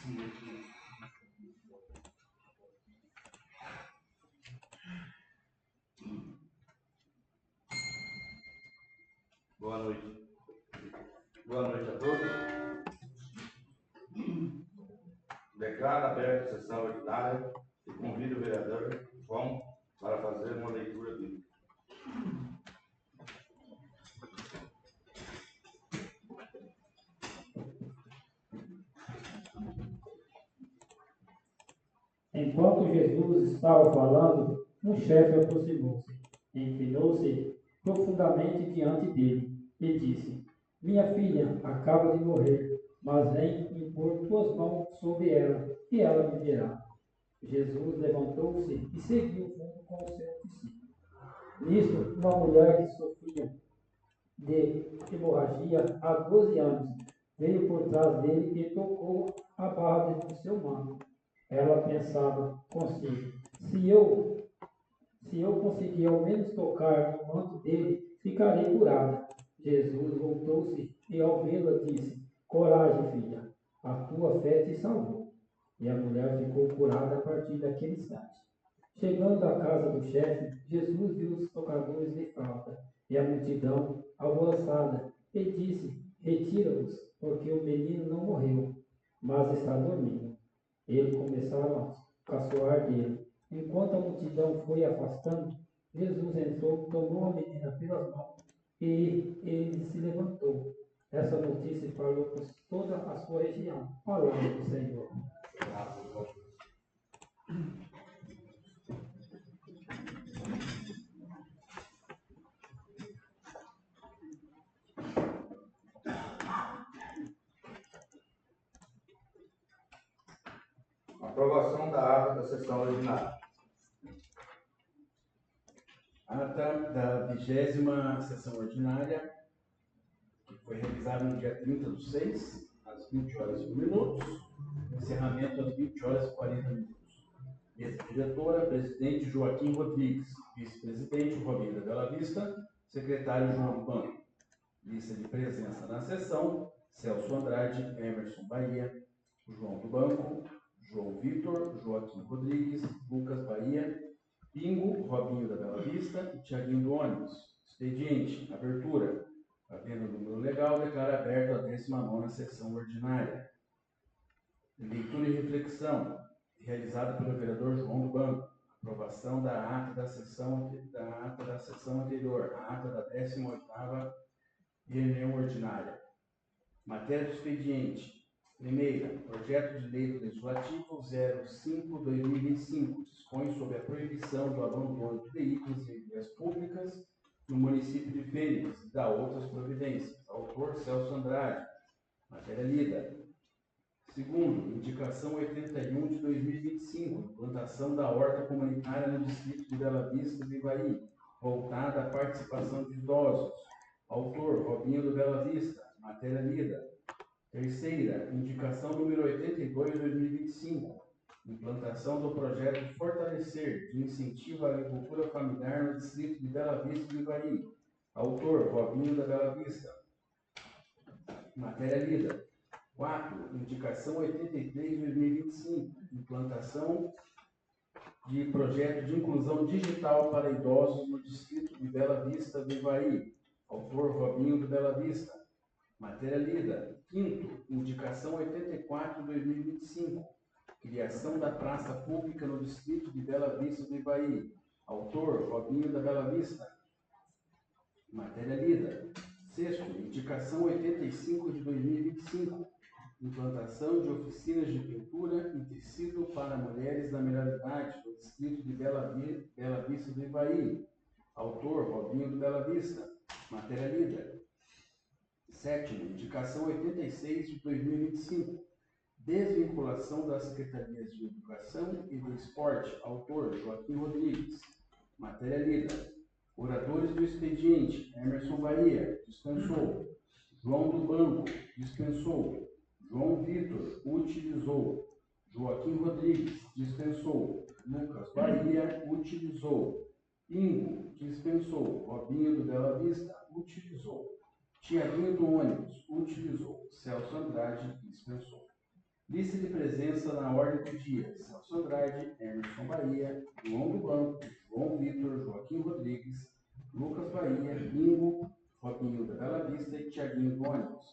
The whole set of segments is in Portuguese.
Boa noite. Boa noite a todos. Declaro aberta a sessão ordinária e convido o vereador João para fazer uma leitura bíblica. Enquanto Jesus estava falando, um chefe aproximou-se, inclinou-se profundamente diante dele e disse: Minha filha acaba de morrer, mas vem impor tuas mãos sobre ela, e ela viverá. Jesus levantou-se e seguiu junto com o seu discípulo. Nisto, uma mulher que sofria de hemorragia há 12 anos veio por trás dele e tocou a barra do seu manto. Ela pensava consigo: se eu conseguir ao menos tocar no manto dele, ficarei curada. Jesus voltou-se e, ao vê-la, disse: Coragem, filha, a tua fé te salvou. E a mulher ficou curada a partir daquele instante. Chegando à casa do chefe, Jesus viu os tocadores de flauta e a multidão alvoroçada e disse: Retira-os, porque o menino não morreu, mas está dormindo. Eles começaram a caçoar dele. Enquanto a multidão foi afastando, Jesus entrou, tomou a menina pelas mãos e ele se levantou. Essa notícia falou por toda a sua região. Palavra do Senhor. Aprovação da ata da sessão ordinária. Ata da 20ª sessão ordinária, que foi realizada no dia 30/6, às 20h01, encerramento às 20h40. Mesa diretora, presidente Joaquim Rodrigues, vice-presidente Robinho da Bela Vista, secretário João do Banco. Lista de presença na sessão: Celso Andrade, Emerson Bahia, João do Banco, João Vitor, Joaquim Rodrigues, Lucas Bahia, Pingo, Robinho da Bela Vista e Tiaguinho do Ônibus. Expediente: abertura. Havendo número legal, declara aberta a 19ª sessão ordinária. Leitura e reflexão, realizada pelo vereador João do Banco. Aprovação da ata da sessão anterior, a ata da 18ª reunião ordinária. Matéria do expediente. Primeira, projeto de lei legislativo 05/2025, dispõe sobre a proibição do abandono de veículos em vias públicas no município de Fênix e da outras providências. Autor Celso Andrade. Matéria lida. Segundo, indicação 81 de 2025, implantação da horta comunitária no distrito de Bela Vista do Ivaí, voltada à participação de idosos. Autor Robinho do Bela Vista. Matéria lida. Terceira, indicação número 82 de 2025, implantação do projeto Fortalecer de Incentivo à Agricultura Familiar no distrito de Bela Vista do Ivaí. Autor Robinho da Bela Vista. Matéria lida. 4. Indicação 83 de 2025, implantação de projeto de inclusão digital para idosos no distrito de Bela Vista do Ivaí. Autor Robinho do Bela Vista. Matéria lida. 5º, indicação 84 de 2025, criação da praça pública no distrito de Bela Vista do Ivaí. Autor Robinho da Bela Vista. Matéria lida. 6º, indicação 85 de 2025, implantação de oficinas de pintura e tecido para mulheres da melhor idade no distrito de Bela Vista do Ivaí. Autor Robinho do Bela Vista. Matéria lida. 7º, indicação 86 de 2025, desvinculação das secretarias de Educação e do Esporte. Autor Joaquim Rodrigues. Matéria lida. Oradores do expediente: Emerson Bahia, dispensou. João do Banco, dispensou. João Vitor, utilizou. Joaquim Rodrigues, dispensou. Lucas Bahia, utilizou. Pingo, dispensou. Robinho do Bela Vista, utilizou. Tiaguinho do Ônibus, utilizou. Celso Andrade, dispensou. Lista de presença na ordem do dia: Celso Andrade, Emerson Bahia, João do Banco, João Vitor, Joaquim Rodrigues, Lucas Bahia, Ingo, Robinho da Bela Vista e Tiaguinho do Ônibus.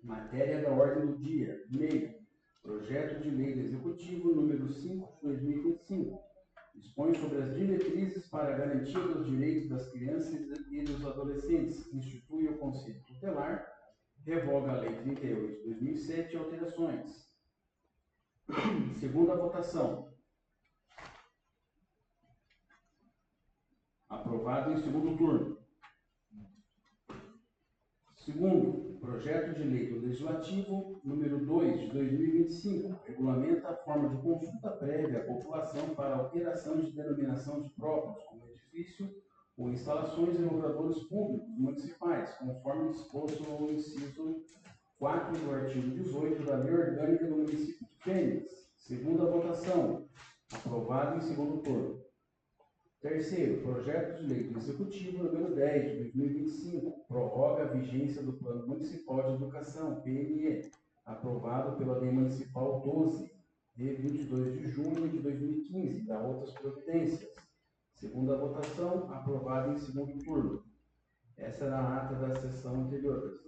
Matéria da ordem do dia: e-mail. Projeto de Lei do Executivo número 5 de 2025. Dispõe sobre as diretrizes para a garantia dos direitos das crianças e dos adolescentes. Institui o Conselho Tutelar. Revoga a Lei 38 de 2007 e alterações. Segunda votação. Aprovado em segundo turno. Segundo, projeto de lei do Legislativo número 2 de 2025, regulamenta a forma de consulta prévia à população para alteração de denominação de próprios, como edifício ou instalações em logradouros públicos municipais, conforme disposto no inciso 4 do artigo 18 da Lei Orgânica do Município de Fênix. Segunda votação. Aprovado em segundo turno. Terceiro, projeto de lei do Executivo número 10 de 2025, prorroga a vigência do Plano Municipal de Educação, PME, aprovado pela Lei Municipal 12, de 22 de junho de 2015, da outras providências. Segunda votação, aprovado em segundo turno. Essa era a ata da sessão anterior, presidente.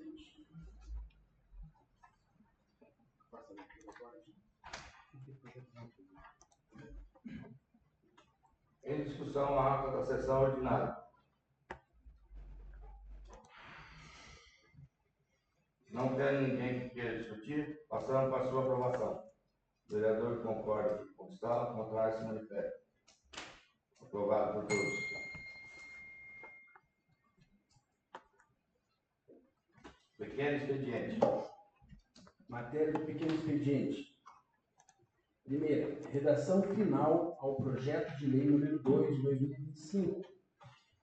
Em discussão, a ata da sessão ordinária. Não tendo ninguém que queira discutir, passamos para a sua aprovação. O vereador que concorda com o Estado, contrário, se manifesta. Aprovado por todos. Pequeno expediente. Matéria do pequeno expediente. Primeira, redação final ao projeto de lei número 2 de 2025,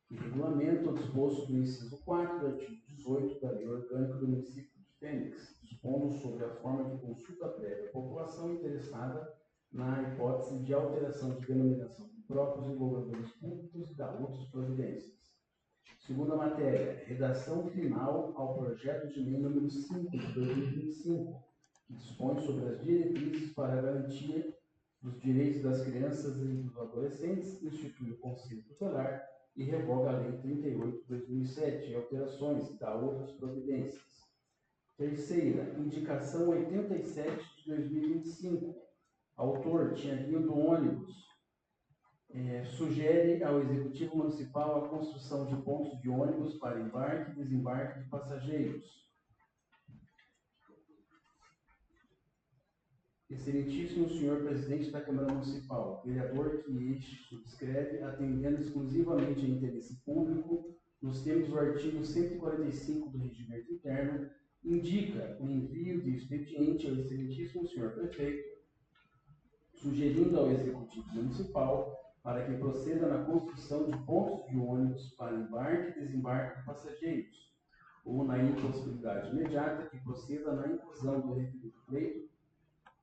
que regulamenta o disposto do inciso 4 do artigo 18 da Lei Orgânica do Município de Fênix, dispondo sobre a forma de consulta prévia à população interessada na hipótese de alteração de denominação de próprios e logradouros públicos e da outras providências. Segunda matéria, redação final ao projeto de lei número 5 de 2025, que dispõe sobre as diretrizes para a garantia dos direitos das crianças e dos adolescentes, institui o Conselho Tutelar e revoga a Lei 38 de 2007 e alterações da outras providências. Terceira, indicação 87 de 2025. Autor, Tiaguinho do Ônibus. Sugere ao Executivo Municipal a construção de pontos de ônibus para embarque e desembarque de passageiros. Excelentíssimo senhor presidente da Câmara Municipal, vereador que este subscreve, atendendo exclusivamente a interesse público, nos termos do artigo 145 do Regimento Interno, indica o envio de expediente ao excelentíssimo senhor prefeito, sugerindo ao Executivo Municipal para que proceda na construção de pontos de ônibus para embarque e desembarque de passageiros, ou na impossibilidade imediata, que proceda na inclusão do referido pleito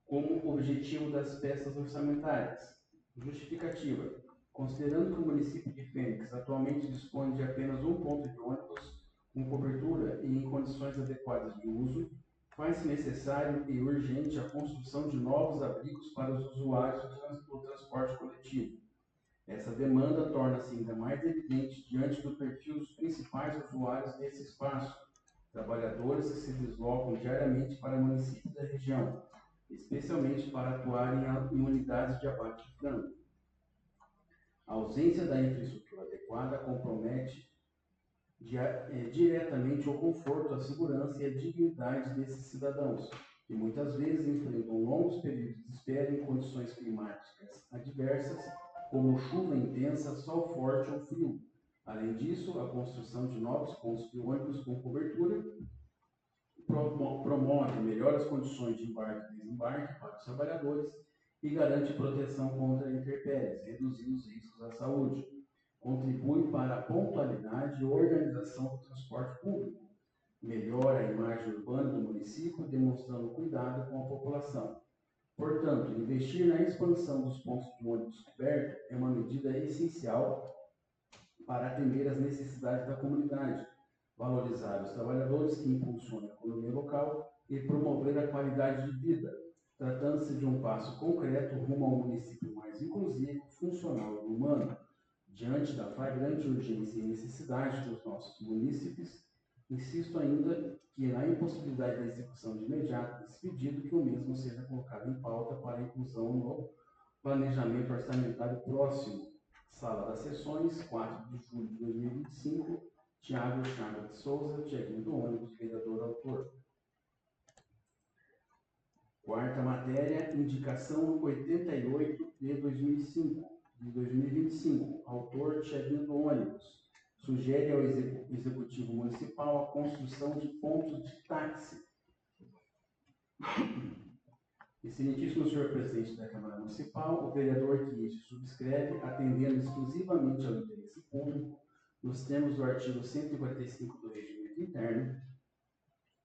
como objetivo das peças orçamentárias. Justificativa. Considerando que o município de Fênix atualmente dispõe de apenas um ponto de ônibus com cobertura e em condições adequadas de uso, faz-se necessário e urgente a construção de novos abrigos para os usuários do transporte coletivo. Essa demanda torna-se ainda mais evidente diante do perfil dos principais usuários desse espaço, trabalhadores que se deslocam diariamente para municípios da região, especialmente para atuarem em unidades de abate de frango. A ausência da infraestrutura adequada compromete diretamente o conforto, a segurança e a dignidade desses cidadãos, que muitas vezes enfrentam longos períodos de espera em condições climáticas adversas, como chuva intensa, sol forte ou frio. Além disso, a construção de novos pontos de ônibus com cobertura promove melhores condições de embarque e desembarque para os trabalhadores e garante proteção contra intempéries, reduzindo os riscos à saúde. Contribui para a pontualidade e organização do transporte público. Melhora a imagem urbana do município, demonstrando cuidado com a população. Portanto, investir na expansão dos pontos de ônibus cobertos é uma medida essencial para atender às necessidades da comunidade, valorizar os trabalhadores que impulsionam a economia local e promover a qualidade de vida, tratando-se de um passo concreto rumo a um município mais inclusivo, funcional e humano. Diante da flagrante urgência e necessidade dos nossos munícipes, insisto ainda que, na impossibilidade da execução de imediato desse pedido, que o mesmo seja colocado em pauta para inclusão no planejamento orçamentário próximo. Sala das Sessões, 4 de julho de 2025, Tiago Chaga de Souza, Tiaguinho do Ônibus, vereador autor. Quarta matéria, indicação 88 de 2025, autor Tiaguinho do Ônibus. Sugere ao Executivo Municipal a construção de pontos de táxi. Excelentíssimo senhor presidente da Câmara Municipal, o vereador que este subscreve, atendendo exclusivamente ao interesse público, nos termos do artigo 145 do Regimento Interno,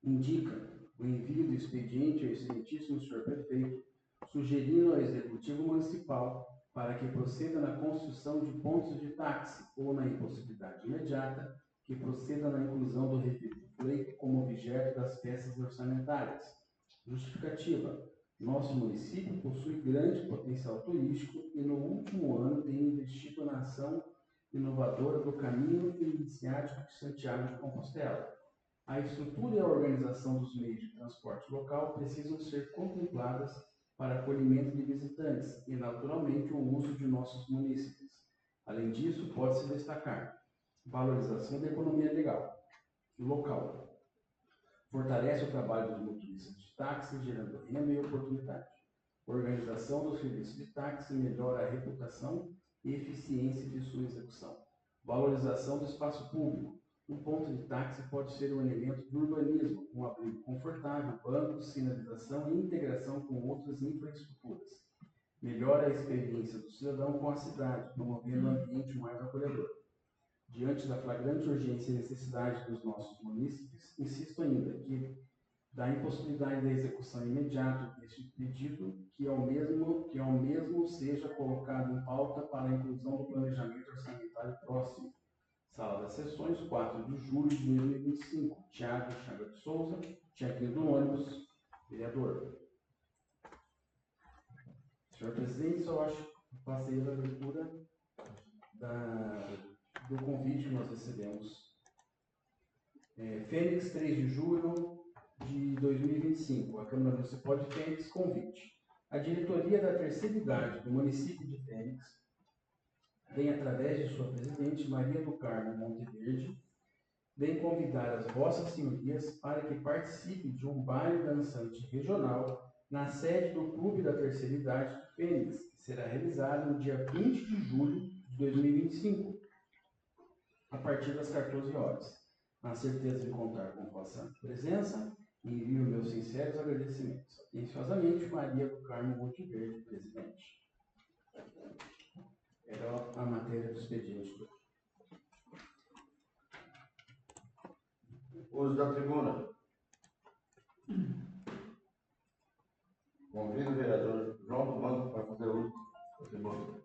indica o envio do expediente ao excelentíssimo senhor prefeito, sugerindo ao Executivo Municipal para que proceda na construção de pontos de táxi ou, na impossibilidade imediata, que proceda na inclusão do referido pleito como objeto das peças orçamentárias. Justificativa. Nosso município possui grande potencial turístico e no último ano tem investido na ação inovadora do Caminho Iniciático de Santiago de Compostela. A estrutura e a organização dos meios de transporte local precisam ser contempladas para acolhimento de visitantes e, naturalmente, o uso de nossos munícipes. Além disso, pode-se destacar valorização da economia local. Fortalece o trabalho dos motoristas de táxi, gerando renda e oportunidade. Organização dos serviços de táxi melhora a reputação e eficiência de sua execução. Valorização do espaço público. Um ponto de táxi pode ser um elemento do urbanismo, com abrigo confortável, bancos, sinalização e integração com outras infraestruturas. Melhora a experiência do cidadão com a cidade, promovendo um ambiente mais acolhedor. Diante da flagrante urgência e necessidade dos nossos munícipes, insisto ainda que, da impossibilidade da execução imediata deste pedido, que ao mesmo seja colocado em pauta para a inclusão do planejamento orçamentário próximo. Sala das Sessões, 4 de julho de 2025. Tiago Chaga de Souza, Tiaguinho do Ônibus, vereador. Senhor presidente, só acho que passei a abertura do convite que nós recebemos. Fênix, 3 de julho de 2025. A Câmara Municipal de Fênix, convite. A diretoria da terceira idade do município de Fênix vem, através de sua presidente, Maria do Carmo Monteverde, vem convidar as vossas senhorias para que participe de um baile dançante regional na sede do Clube da Terceira Idade de Fênix, que será realizado no dia 20 de julho de 2025, a partir das 14 horas. Na certeza de contar com vossa presença, envio meus sinceros agradecimentos. Atenciosamente, Maria do Carmo Monteverde, presidente. Era a matéria do expediente. Uso da tribuna. Convido o vereador João do Banco para fazer uso da tribuna.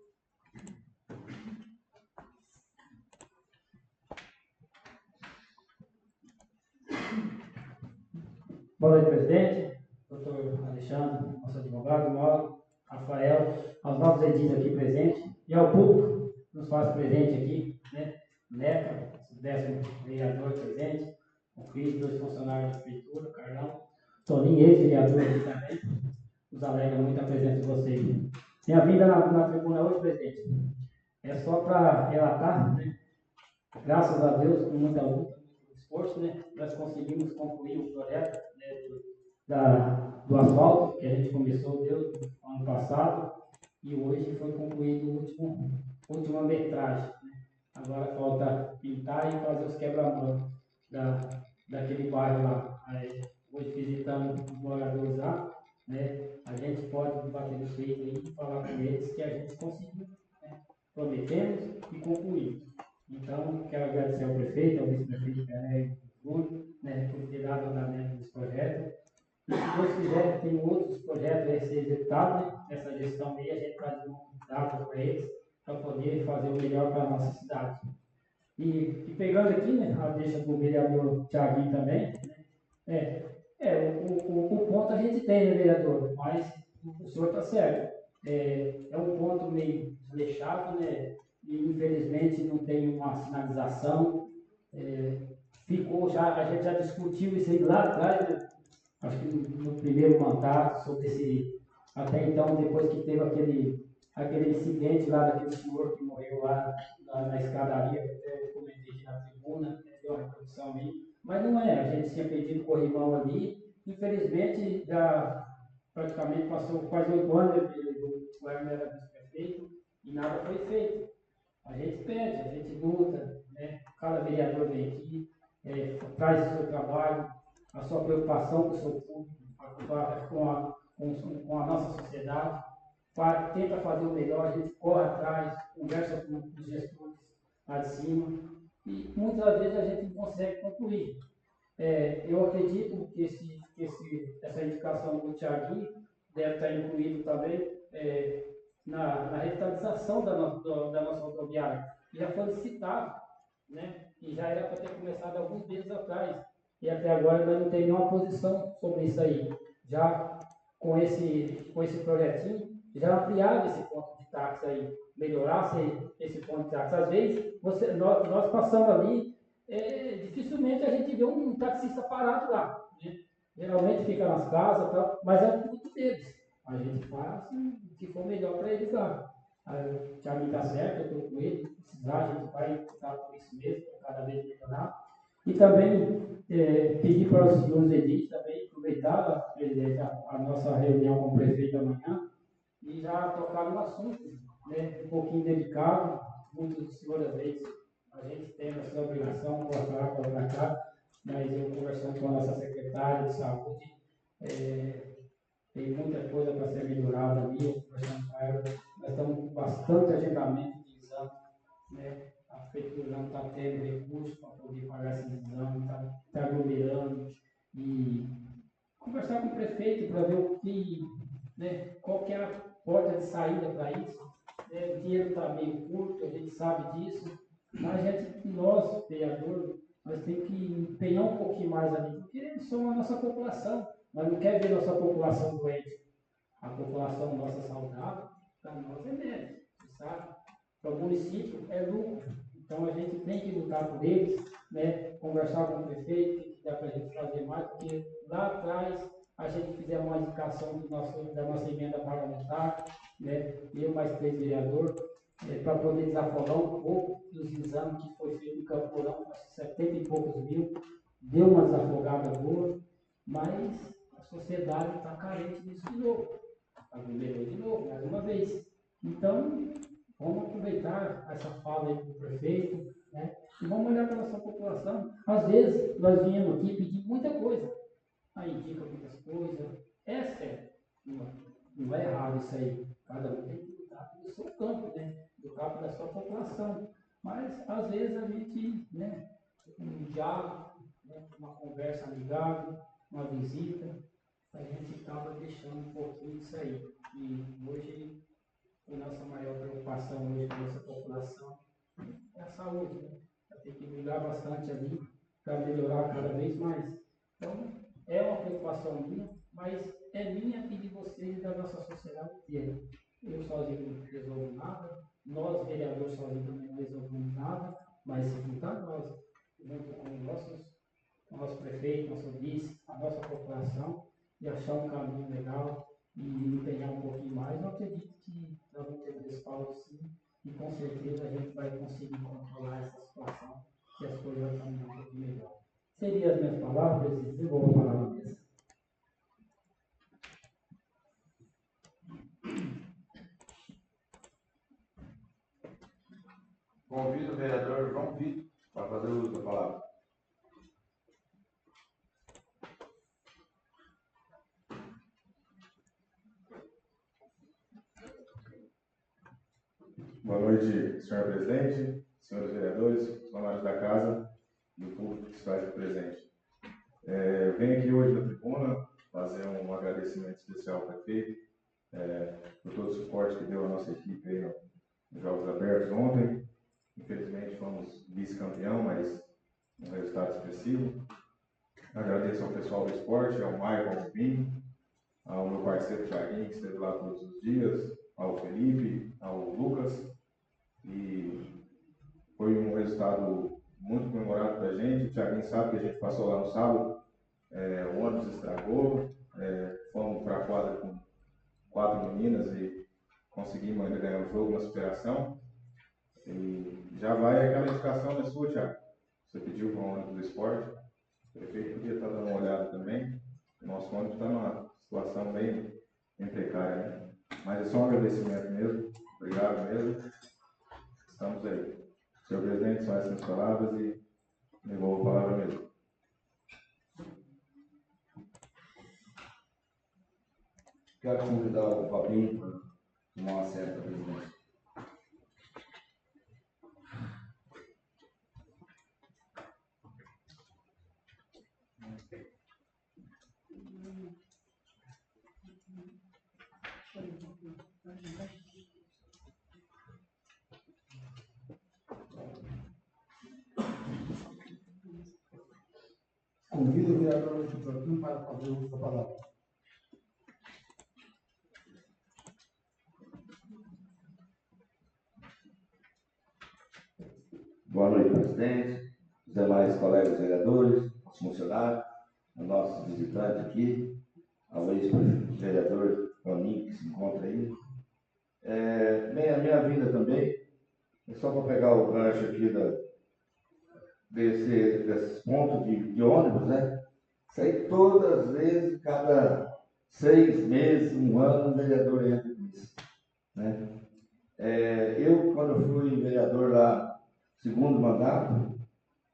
Boa noite, presidente, doutor Alexandre, nosso advogado, Mauro, Rafael, aos novos edis aqui presentes e ao público que nos faz presente aqui, né? Neca, 10º vereador presente, o Cris, 2 funcionários da prefeitura, o Carlão, Toninho, ex-vereador aqui também, nos alegra muito a presença de vocês. Minha vinda na tribuna hoje, presidente, é só para relatar, né? Graças a Deus, com muita luta, muito esforço, né? Nós conseguimos concluir o projeto, né, do asfalto, que a gente começou desde o ano passado, e hoje foi concluído a última metragem. Né? Agora falta pintar e fazer os quebra-molas daquele bairro lá. Aí, hoje visitando os moradores lá, né? A gente pode bater no peito aí e falar com eles que a gente conseguiu, né? Prometemos e concluímos. Então, quero agradecer ao prefeito, ao vice-prefeito Júnior, né, por ter dado andamento desse projeto. E se Deus quiser, tem outros projetos a ser executados, né? Essa gestão aí, a gente está dando dados para eles, para poder fazer o melhor para a nossa cidade. E pegando aqui, né, a deixa do vereador Thiaguinho também, né, O ponto a gente tem, né, vereador? Mas o senhor está certo. É um ponto meio desleixado, né? E infelizmente não tem uma sinalização. É, ficou já, a gente já discutiu isso aí lá atrás, né? Acho que no primeiro mandato, sobre esse. Até então, depois que teve aquele incidente lá daquele senhor que morreu lá na escadaria, que até eu comentei aqui na tribuna, né, deu uma reprodução aí. Mas não é, a gente tinha pedido corrimão ali, infelizmente já praticamente passou quase 8 anos, o Hermes era vice-prefeito, e nada foi feito. A gente pede, a gente luta, né? Cada vereador vem aqui, traz o seu trabalho, a sua preocupação com o seu público, com a nossa sociedade, tenta fazer o melhor, a gente corre atrás, conversa com os gestores lá de cima, e muitas vezes a gente não consegue concluir. Eu acredito que essa indicação do Thiaguinho deve estar incluído também na revitalização da nossa rodoviária. Já foi licitado, né? E já era para ter começado alguns meses atrás. E até agora ainda não tem nenhuma posição sobre isso aí. Já com esse projetinho, já ampliava esse ponto de táxi aí, melhorasse esse ponto de táxi. Às vezes, nós passamos ali, dificilmente a gente vê um taxista parado lá, né? Geralmente fica nas casas, tal, mas é o produto deles. A gente faz o que for melhor para eles lá. O Thiago está certo, eu estou com ele. Se precisar, a gente vai lutar por isso mesmo, para cada vez melhorar. E também pedir para os senhores edis também aproveitar, presidente, a nossa reunião com o prefeito amanhã e já tocar no assunto, né, um pouquinho delicado. Muitos senhores, às vezes, a gente tem essa obrigação, colocar cá, mas eu conversando com a nossa secretária de saúde, tem muita coisa para ser melhorada ali, eu conversando com ela, nós estamos com bastante agendamento de exame, né? A prefeitura não está tendo recursos para poder pagar esses exames, está aglomerando, e conversar com o prefeito para ver o que, né, qual que é a porta de saída para isso. O dinheiro está meio curto, a gente sabe disso, mas nós, vereadores, nós temos que empenhar um pouquinho mais ali, porque eles são a nossa população, mas não quer ver nossa população doente. A população nossa saudável, para nós é média, sabe? Para o município é lucro. Então a gente tem que lutar por eles, né? Conversar com o prefeito, o que dá para a gente fazer mais, porque lá atrás a gente fizemos uma indicação da nossa emenda parlamentar, né? Eu mais 3 vereadores, para poder desafogar um pouco dos exames que foi feito em Campo Mourão, 70 e poucos mil, deu uma desafogada boa, mas a sociedade está carente disso de novo. Aglomerou de novo, mais uma vez. Então, vamos aproveitar essa fala aí do prefeito, né? E vamos olhar para a nossa população. Às vezes, nós viemos aqui pedir muita coisa. Aí indica muitas coisas. É certo. Não é errado isso aí. Cada um tem que lutar pelo seu campo, né? Lutar pela sua população. Mas, às vezes, a gente, né? Um diálogo, né? Uma conversa amigável, uma visita, a gente acaba deixando um pouquinho disso aí. E hoje, a nossa maior preocupação hoje com a nossa população é a saúde, né? Tem que brigar bastante ali para melhorar cada vez mais. Então, é uma preocupação minha, mas é minha e de vocês e da nossa sociedade inteira. Eu sozinho não resolvo nada, nós, vereadores, sozinhos também não resolvemos nada, mas se juntar nós, junto com o nosso prefeito, nosso vice, a nossa população, e achar um caminho legal e empenhar um pouquinho mais, eu acredito que nós vamos ter um respaldo sim, e com certeza a gente vai conseguir controlar essa situação e as coisas vão caminhar um pouquinho melhor. Seriam as minhas palavras, presidente, eu vou falar na mesa. Convido o vereador João Vitor para fazer o uso da palavra. Boa noite, senhor presidente, senhores vereadores, funcionários da casa e o público que está aqui presente. Eu venho aqui hoje na tribuna fazer um agradecimento especial ao prefeito por todo o suporte que deu à nossa equipe aí nos Jogos Abertos ontem. Infelizmente fomos vice-campeão, mas um resultado expressivo. Agradeço ao pessoal do esporte, ao Maicon, ao Binho, ao meu parceiro Thiaguinho, que esteve lá todos os dias, ao Felipe, ao Lucas. E foi um resultado muito comemorado para a gente. O Thiaguinho sabe que a gente passou lá no sábado, o ônibus estragou, fomos para a quadra com 4 meninas e conseguimos ainda ganhar o jogo na superação. E já vai aquela indicação da sua, Thiago. Você pediu para o ônibus do esporte. O prefeito podia estar dando uma olhada também. O nosso ônibus está numa situação bem precária, né? Mas é só um agradecimento mesmo. Obrigado mesmo. Estamos aí. Senhor presidente, são essas palavras e devolvo a palavra mesmo. Quero convidar o Fabinho para tomar uma certa presidência. Convido o vereador Luiz Joaquim para fazer uso da palavra. Boa noite, presidente, os demais colegas vereadores, os funcionários, os nossos visitantes aqui, ao ex-vereador Toninho, que se encontra aí. A minha vinda também, é só para pegar o gancho aqui desses pontos de ônibus, né? Isso aí todas as vezes, cada 6 meses, um ano, o vereador entra nisso, né? Eu, quando eu fui vereador lá, segundo mandato,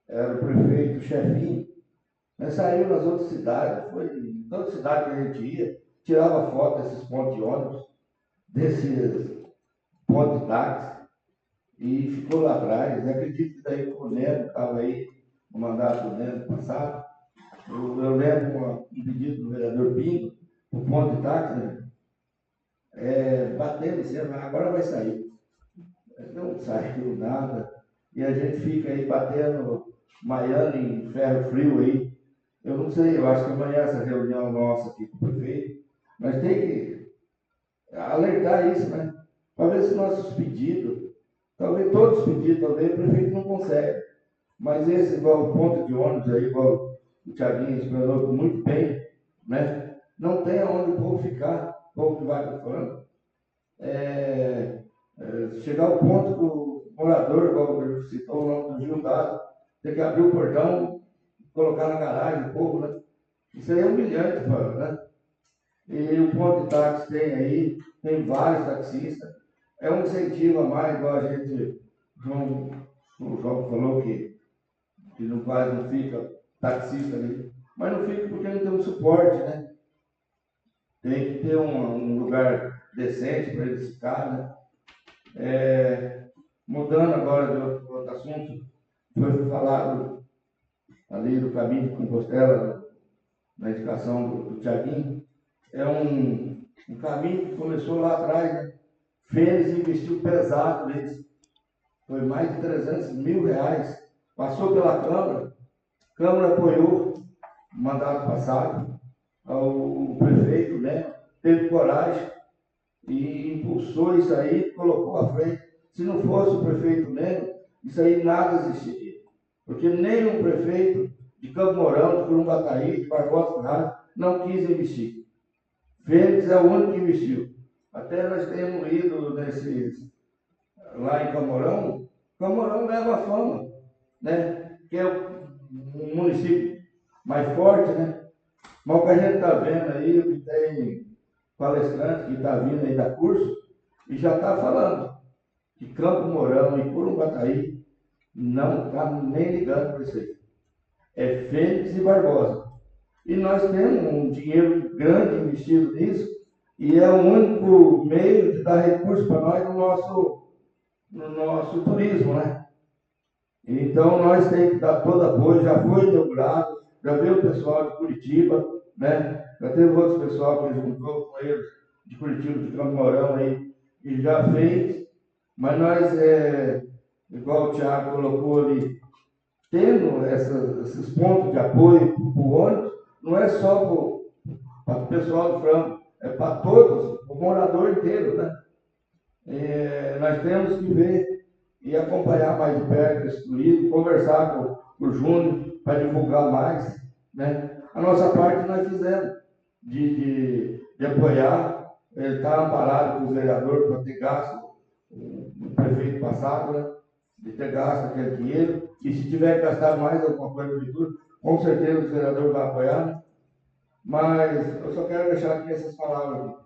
era o prefeito chefinho, mas saiu nas outras cidades, foi em toda cidade que a gente ia, tirava foto desses pontos de ônibus, desses pontos de táxi, e ficou lá atrás. Eu acredito que daí o Neno estava aí, no mandato do Neno passado. Eu lembro um pedido do vereador Pinto, o ponto de táxi, né? Batendo em cima, agora vai sair. Não saiu nada. E a gente fica aí batendo, maiando em ferro frio aí. Eu não sei, eu acho que amanhã essa reunião nossa aqui com o prefeito, mas tem que alertar isso, né? Para ver se nossos pedidos, talvez todos os pedidos, talvez o prefeito não consegue. Mas esse, igual o ponto de ônibus aí, igual o Thiaguinho explanou muito bem, né? Não tem aonde o povo ficar, o povo que vai para fora. Chegar ao ponto que o morador, igual eu citou o nome do Gil Dado, tem que abrir o portão, colocar na garagem o povo, né? Isso aí é humilhante, né? E o ponto de táxi tem aí, tem vários taxistas. É um incentivo a mais, igual a gente, o João falou que não faz, não fica taxista ali. Mas não fica porque não tem um suporte, né? Tem que ter um lugar decente para eles ficarem, né? Mudando agora de outro assunto, foi falado ali do caminho de Compostela, na indicação do Thiaguinho. É um caminho que começou lá atrás, né? Fênix investiu pesado nisso. Foi mais de 300 mil reais. Passou pela Câmara, a Câmara apoiou o mandato passado. O prefeito, né, teve coragem e impulsou isso aí, colocou à frente. Se não fosse o prefeito Neno, isso aí nada existiria. Porque nenhum prefeito de Campo Mourão, de Curumbataí, de Barbosa Ferraz, não quis investir. Fênix é o único que investiu. Até nós temos ido lá em Camorão. Camorão leva a fama, né? Que é um município mais forte, né? Mas o que a gente está vendo aí, que tem palestrante que está vindo aí da curso, e já está falando que Campo Mourão e Curumbataí não está nem ligando para isso aí. É Fênix e Barbosa. E nós temos um dinheiro grande investido nisso, e é o único meio de dar recurso para nós no nosso turismo, né? Então nós temos que dar todo apoio. Já foi inaugurado, já veio o pessoal de Curitiba, né? Já teve outros pessoal que juntou com eles de Curitiba, de Campo Mourão aí, e já fez. Mas nós, igual o Thiago colocou ali, tendo esses pontos de apoio para o ônibus, não é só para o pessoal do Frango, é para todos, o morador inteiro, né? Nós temos que ver e acompanhar mais de perto esse turismo, conversar com o Júnior para divulgar mais, né? A nossa parte nós fizemos de apoiar, ele está amparado com o vereador para ter gasto, o prefeito passado, né? De ter gasto aquele dinheiro, e se tiver que gastar mais alguma coisa na prefeitura, com certeza o vereador vai apoiar, né? Mas eu só quero deixar aqui essas palavras aqui.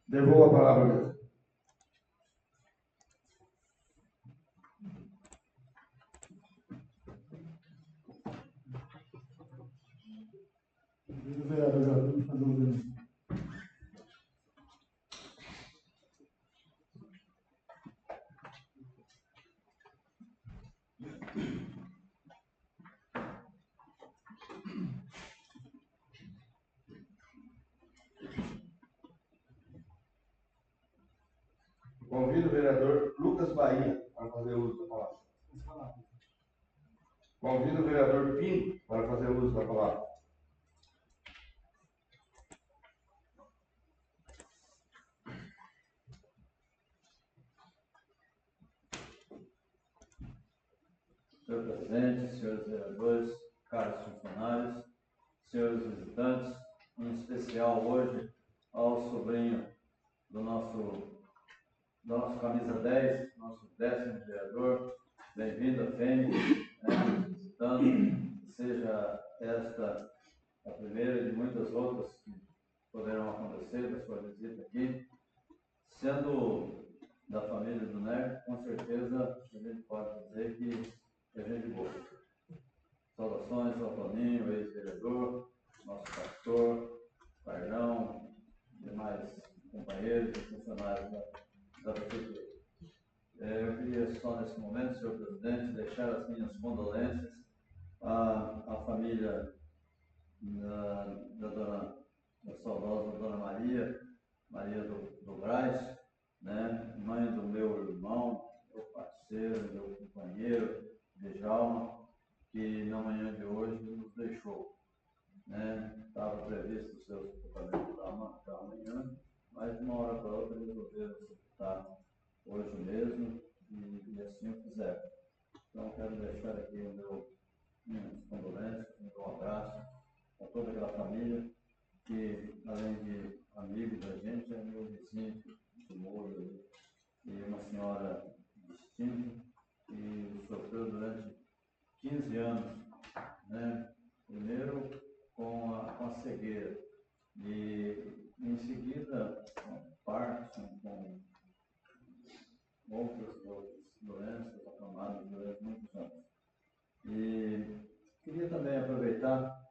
Devolvo a palavra mesmo. O vereador Joaquim fazer um denúncio. Convido o vereador Lucas Bahia para fazer uso da palavra. Convido o vereador Pinto para fazer uso da palavra. Senhor presidente, senhores vereadores, caros funcionários, senhores visitantes, em especial hoje ao sobrinho do nosso camisa 10, nosso 10º vereador, bem-vindo a Fênix, visitando, seja esta a primeira de muitas outras que poderão acontecer da sua visita aqui. Sendo da família do NER, com certeza a gente pode dizer que é gente boa. Saudações ao Toninho, ex-vereador, nosso pastor, Pardão, demais companheiros e funcionários da prefeitura. Eu queria só nesse momento, senhor presidente, deixar as minhas condolências à família da saudosa Dona Maria do Braz, né? Mãe do meu irmão, meu parceiro, meu companheiro, Djalma, que na manhã de hoje nos deixou, né? Estava previsto o seu sepultamento para amanhã, mas de uma hora para outra resolveram sepultar hoje mesmo e assim o fizeram. Então quero deixar aqui minhas condolências, um abraço a toda aquela família que, além de amigo da gente, é meu vizinho de Moura e uma senhora distinta que sofreu durante 15 anos, né? Primeiro com a cegueira e em seguida com Parkinson, com outras doenças aclamadas durante muitos anos. E queria também aproveitar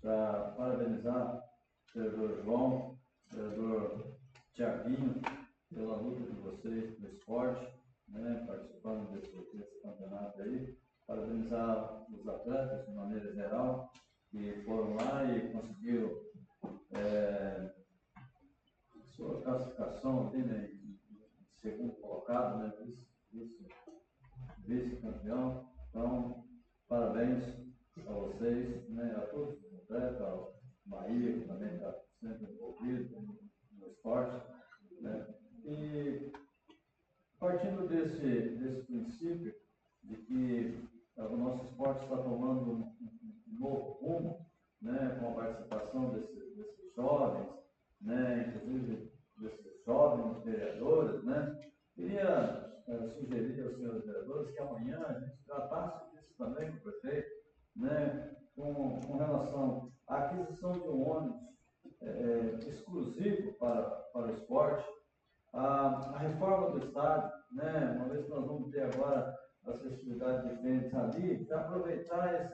para parabenizar o vereador João, o vereador Tiaguinho, pela luta de vocês no esporte, né, participando desse campeonato aí. Parabenizar os atletas de maneira geral, que foram lá e conseguiram sua classificação ali, né, em segundo colocado, né, vice-campeão. Então, parabéns a vocês, né, a todos os atletas, ao Bahia, que também está sempre envolvido no esporte, né. E partindo desse princípio de que o nosso esporte está tomando um novo rumo, né, com a participação desses jovens, né, inclusive desses jovens vereadores, né, queria sugerir aos senhores vereadores que amanhã a gente tratasse disso também com o prefeito, né, com relação à aquisição de um ônibus exclusivo para o esporte, a reforma do estádio, né, uma vez que nós vamos ter agora as festividades de Fênix ali, para aproveitar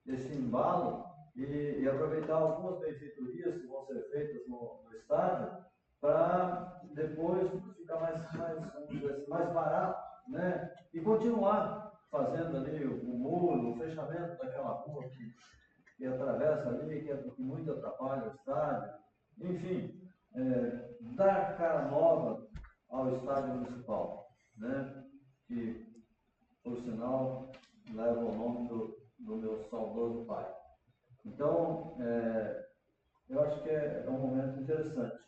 esse embalo e aproveitar algumas benfeitorias que vão ser feitas no estádio, para depois ficar mais barato, né, e continuar fazendo ali o muro, o fechamento daquela rua que atravessa ali, que muito atrapalha o estádio, enfim, dar cara nova ao estádio municipal, né, que, por sinal, leva o nome do meu saudoso pai. Então, eu acho que é um momento interessante,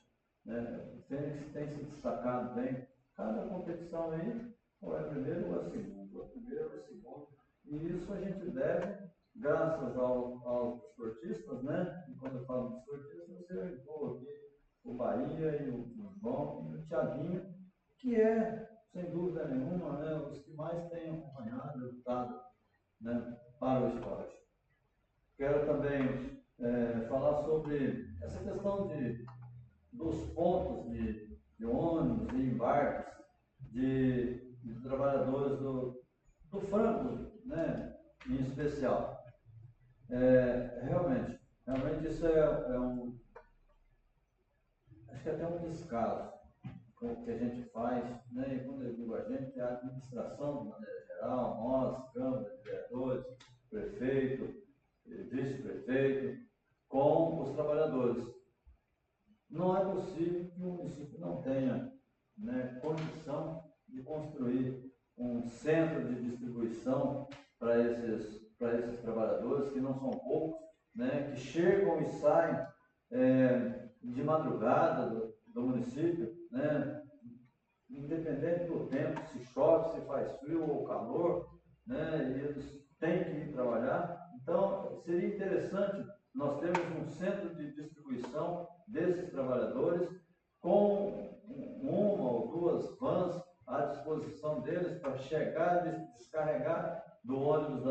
né? O Fênix tem se destacado bem. Cada competição aí, ou é primeiro ou é segundo, ou é primeiro ou é segundo. E isso a gente deve, graças aos esportistas, né? E quando eu falo de esportistas, eu incluo aqui o Bahia e o João e o Thiaguinho, que sem dúvida nenhuma, né, os que mais têm acompanhado e lutado, né, para o esporte. Quero também falar sobre essa questão dos pontos de ônibus e embarques de trabalhadores do frango, né, em especial. Realmente isso acho que é até um descaso com o que a gente faz, né? E quando eu digo a gente, é a administração de maneira geral, nós, Câmara de Vereadores, prefeito, vice-prefeito, com os trabalhadores. Não é possível que o município não tenha, né, condição de construir um centro de distribuição para esses trabalhadores, que não são poucos, né, que chegam e saem de madrugada do município, né, independente do tempo, se chove, se faz frio ou calor, né, e eles têm que ir trabalhar. Então, seria interessante nós termos um centro de distribuição desses trabalhadores com uma ou duas vans à disposição deles para chegar e descarregar do ônibus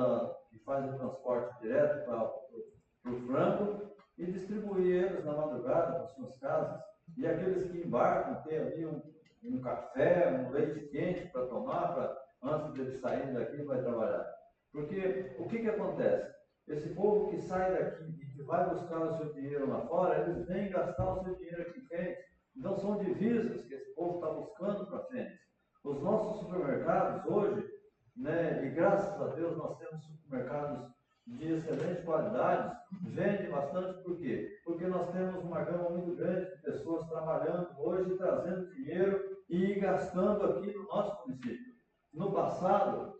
que faz o transporte direto para o frango e distribuir eles na madrugada para suas casas. E aqueles que embarcam, ter ali um café, um leite quente para tomar, antes de eles saírem daqui e vai trabalhar. Porque o que acontece? Esse povo que sai daqui e que vai buscar o seu dinheiro lá fora, eles vêm gastar o seu dinheiro aqui em Fênix. Então são divisas que esse povo está buscando para Fênix. Os nossos supermercados hoje, né, e graças a Deus nós temos supermercados de excelente qualidade, vende bastante. Por quê? Porque nós temos uma gama muito grande de pessoas trabalhando hoje, trazendo dinheiro e gastando aqui no nosso município. No passado,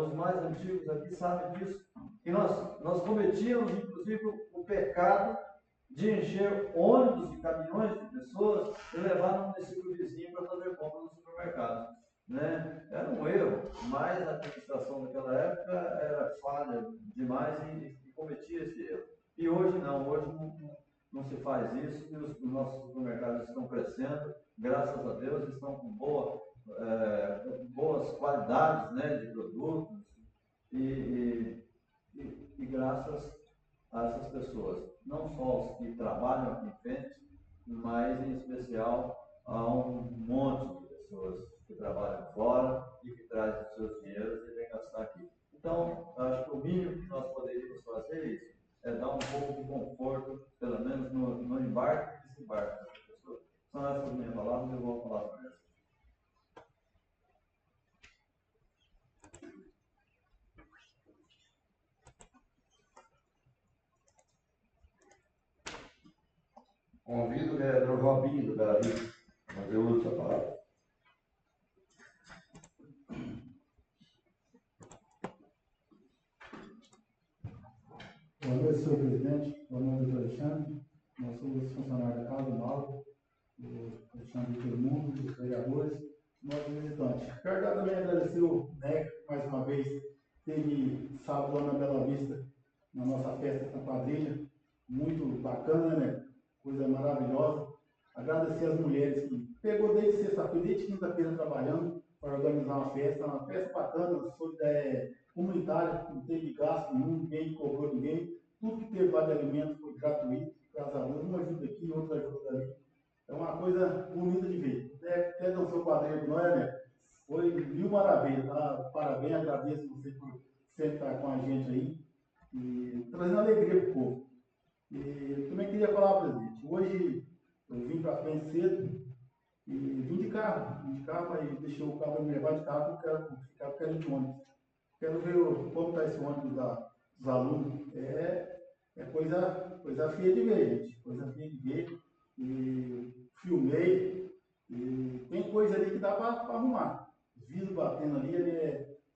os mais antigos aqui sabem disso, que nós cometíamos, inclusive, o pecado de encher ônibus e caminhões de pessoas e levar no município vizinho para fazer compra no supermercado. Né? Era um erro, mas a administração daquela época era falha demais e cometia esse erro. E hoje não, hoje não se faz isso, e os nossos supermercados estão crescendo, graças a Deus, estão com boas qualidades, né, de produtos, e graças a essas pessoas, não só os que trabalham aqui em Fênix, mas em especial a um monte de pessoas que trabalham fora e que trazem os seus dinheiros e vêm gastar aqui. Então, acho que o mínimo que nós poderíamos fazer é isso, dar um pouco de conforto, pelo menos no embarque e desembarque dessas pessoas. São essas minhas palavras, eu vou falar com elas. Convido o vereador Robinho do Bela Vista a fazer uso dessa palavra. Boa noite, senhor presidente. Boa noite, doutor Alexandre. Nós somos funcionários da Casa, o Mauro, o Alexandre de todo mundo, os vereadores, nossos visitantes. Quero também agradecer o NEC, mais uma vez, teve sábado lá na Bela Vista, na nossa festa com a quadrilha. Muito bacana, né? Coisa maravilhosa. Agradecer as mulheres que pegou desde sexta-feira, desde quinta-feira trabalhando para organizar uma festa bacana, comunitária, não teve gasto nenhum, ninguém cobrou ninguém. Tudo que teve lá de alimento foi gratuito, graças a Deus, uma ajuda aqui, outra ajuda ali. É uma coisa bonita de ver. Até dançou quadrilha com nós, né? Foi mil maravilhas. Tá? Parabéns, agradeço você por sempre estar com a gente aí e trazendo alegria para o povo. E também queria falar, presidente, hoje eu vim para frente cedo e vim de carro, mas deixei o carro para me levar de carro, eu quero ir de ônibus. Quero ver como está esse ônibus dos alunos. É coisa feia de ver, gente. Coisa feia de ver. E filmei. E tem coisa ali que dá para arrumar. Vidro batendo ali,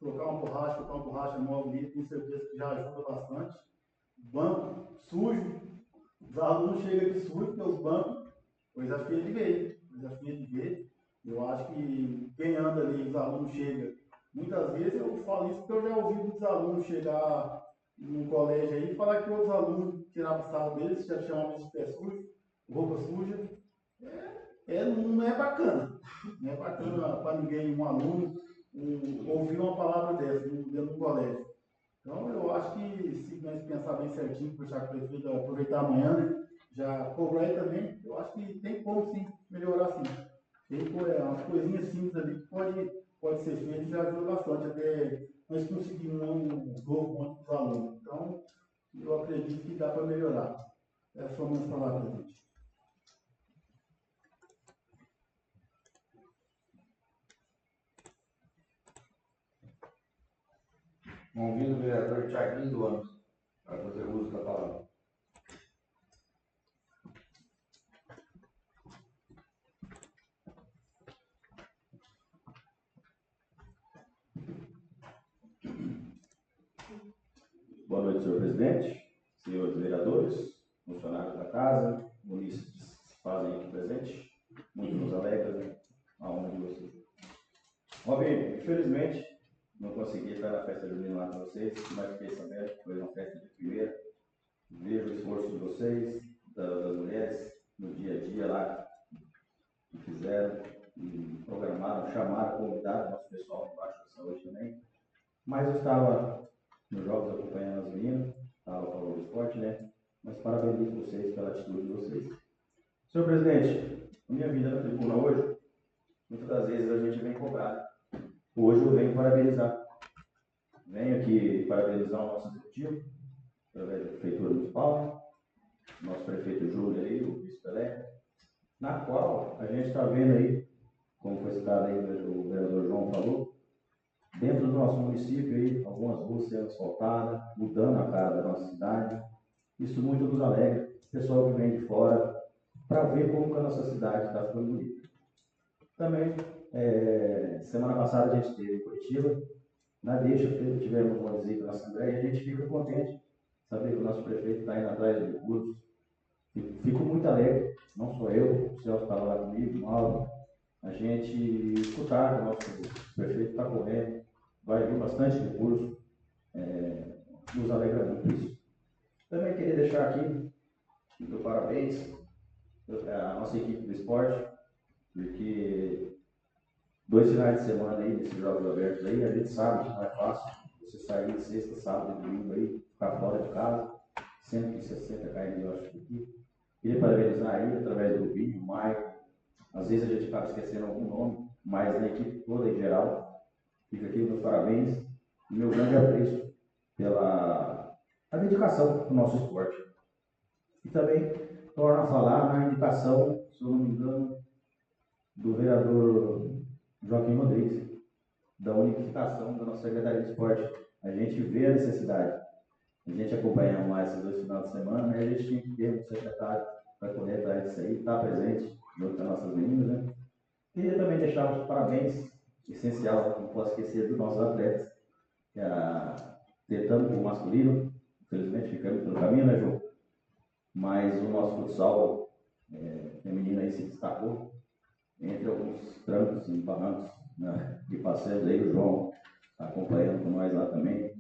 trocar uma borracha nova ali, tenho certeza que já ajuda bastante. Banco sujo, os alunos chegam aqui sujos, porque os bancos, coisa feia de ver, coisa feia de ver. Eu acho que quem anda ali, os alunos chegam. Muitas vezes eu falo isso porque eu já ouvi muitos alunos chegar no colégio aí e falar que outros alunos tiravam o sarro deles, já chamavam de pé sujo, roupa suja. Não é bacana. Não é bacana para ninguém, um aluno, ouvir uma palavra dessa dentro do colégio. Então, eu acho que se nós pensar bem certinho, puxar com o prefeito, aproveitar amanhã, né, já cobrar aí também, eu acho que tem como sim melhorar sim. Tem umas coisinhas simples ali que pode ser feito e já ajuda bastante, até nós conseguimos um novo ponto para os alunos. Então, eu acredito que dá para melhorar. Essas são as minhas palavras, gente. Convido o vereador Thiaguinho Duano para fazer uso da palavra. Boa noite, senhor presidente, senhores vereadores, funcionários da casa, munícipes que se fazem aqui presentes. Muito nos alegra, né, a honra de vocês. Robinho, infelizmente, não consegui estar na festa junina lá com vocês, mas fiquei sabendo que foi uma festa de primeira. Vejo o esforço de vocês, das mulheres, no dia a dia lá, que fizeram, e programaram, chamaram, convidaram nosso pessoal de baixo da saúde também. Mas eu estava nos jogos acompanhando as meninas, estava a favor do esporte, né? Mas parabenizo vocês pela atitude de vocês. Senhor presidente, a minha vida na tribuna hoje, muitas das vezes a gente vem cobrar. Hoje eu venho parabenizar. Venho aqui parabenizar o nosso executivo, através da Prefeitura Municipal, nosso prefeito Júlio aí, o vice Pelé, na qual a gente está vendo aí, como foi citado aí, o vereador João falou, dentro do nosso município aí, algumas ruas sendo asfaltadas, mudando a cara da nossa cidade. Isso muito nos alegra, o pessoal que vem de fora, para ver como que a nossa cidade está ficando bonita. Também, semana passada a gente esteve em Curitiba, na deixa, tivemos uma visita na Assembleia, e a gente fica contente saber que o nosso prefeito está indo atrás de recursos. Fico muito alegre, não só eu, o Celso estava lá comigo, o Mauro, a gente escutar que o nosso prefeito está correndo, vai vir bastante recurso, nos alegra muito isso. Também queria deixar aqui, meu parabéns à nossa equipe do esporte, porque 2 finais de semana aí, nesses jogos abertos aí, a gente sabe que não é fácil você sair de sexta, sábado e domingo aí, ficar fora de casa, 160 km, eu acho aqui. Queria parabenizar aí, através do Rubinho, o Maicon, às vezes a gente acaba esquecendo algum nome, mas na equipe toda em geral, fica aqui meus parabéns e meu grande apreço pela dedicação do nosso esporte. E também torno a falar na indicação, se eu não me engano, do vereador Joaquim Rodrigues, da unificação da nossa Secretaria de Esporte. A gente vê a necessidade, a gente acompanha mais esses 2 finais de semana, né? A gente tinha que ter um secretário para correr atrás disso aí, estar presente junto com as nossas meninas, né? Queria também deixar os parabéns, essencial, não posso esquecer dos nossos atletas, tentando o masculino, infelizmente ficamos pelo caminho, né, João? Mas o nosso futsal feminino aí se destacou, entre alguns trancos e barrancos, né, de passeios aí, o João está acompanhando com nós lá também.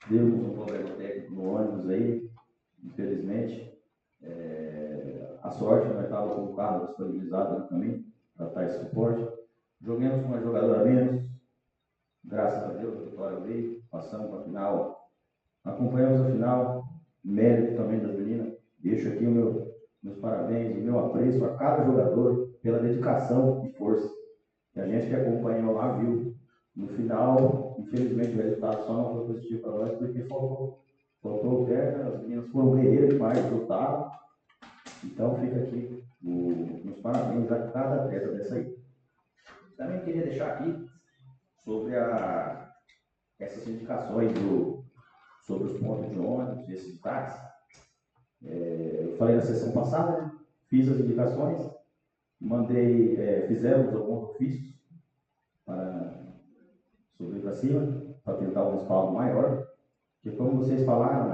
Demos um problema técnico no ônibus aí, infelizmente. A sorte, nós estávamos com o carro disponibilizado no caminho para dar esse suporte. Jogamos com uma jogadora a menos, graças a Deus, a vitória veio, passamos para a final. Acompanhamos a final, mérito também das meninas. Deixo aqui meus parabéns, o meu apreço a cada jogador pela dedicação e força. E a gente que acompanhou lá viu. No final, infelizmente, o resultado só não foi positivo para nós, porque faltou o terra, as meninas foram guerreiras demais, lutaram. Então fica aqui meus parabéns a cada atleta dessa aí. Também queria deixar aqui sobre essas indicações sobre os pontos de ônibus e esses táxis. Eu falei na sessão passada, né? Fiz as indicações, fizemos alguns ofícios para subir para cima. para tentar um respaldo maior, porque como vocês falaram,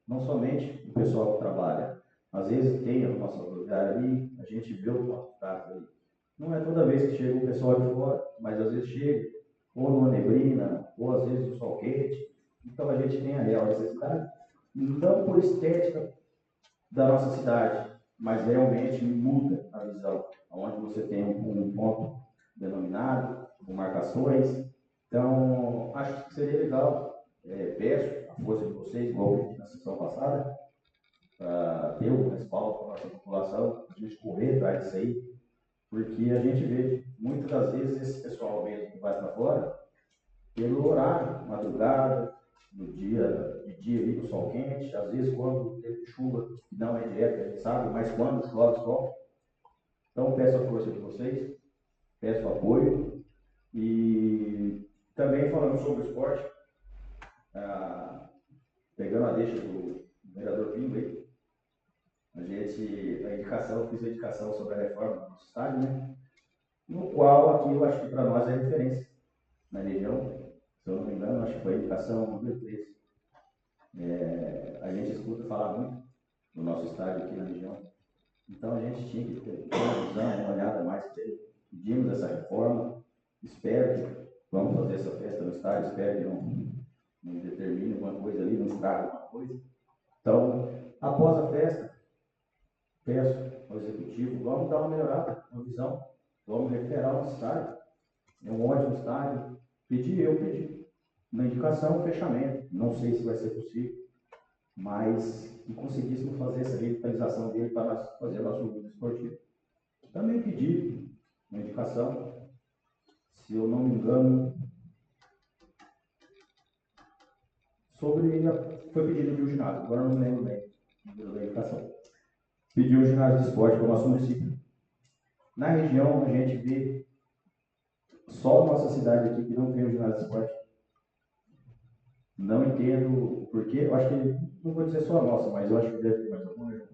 não somente o pessoal que trabalha, às vezes tem a nossa rodoviária ali, a gente vê o porta ali. Não é toda vez que chega o pessoal de fora, mas às vezes chega, ou numa neblina, ou às vezes no sol quente. Então a gente tem a real necessidade, não por estética da nossa cidade, mas realmente muda a visão, onde você tem um ponto denominado, com marcações. Então, acho que seria legal, peço a força de vocês, igual eu fiz na sessão passada, para ter um respaldo para a nossa população, a gente correr atrás disso aí, porque a gente vê, muitas das vezes, esse pessoal mesmo que vai para fora, pelo horário, madrugada, no dia, de dia ali no sol quente, às vezes quando tem chuva, que não é direto, a gente sabe, mas quando chove, chove. Então, peço a força de vocês, peço apoio, e também falando sobre o esporte, pegando a deixa do vereador Pingo aí, eu fiz a indicação sobre a reforma do nosso estádio, né? No qual aqui eu acho que para nós é referência na região, se eu não me engano, acho que foi a indicação número 13. A gente escuta falar muito do nosso estádio aqui na região, então a gente tinha que ter uma visão, uma olhada mais para ele. Pedimos essa reforma, espero que vamos fazer essa festa no estádio, espero que não determine alguma coisa ali, não estrague alguma coisa. Então, após a festa, peço ao executivo, vamos dar uma melhorada, uma visão, vamos recuperar o nosso estádio. É um ótimo estádio. Pedi uma indicação, um fechamento. Não sei se vai ser possível, mas que conseguíssemos fazer essa revitalização dele para nós fazer o nosso mundo esportivo. Também pedi uma indicação, se eu não me engano, foi pedido de um ginásio, agora eu não me lembro bem da indicação. Pediu um ginásio de esporte para o nosso município. Na região, a gente vê só a nossa cidade aqui que não tem um ginásio de esporte. Não entendo o porquê, eu acho que, não vou dizer só a nossa, mas eu acho que deve ter mais alguma região.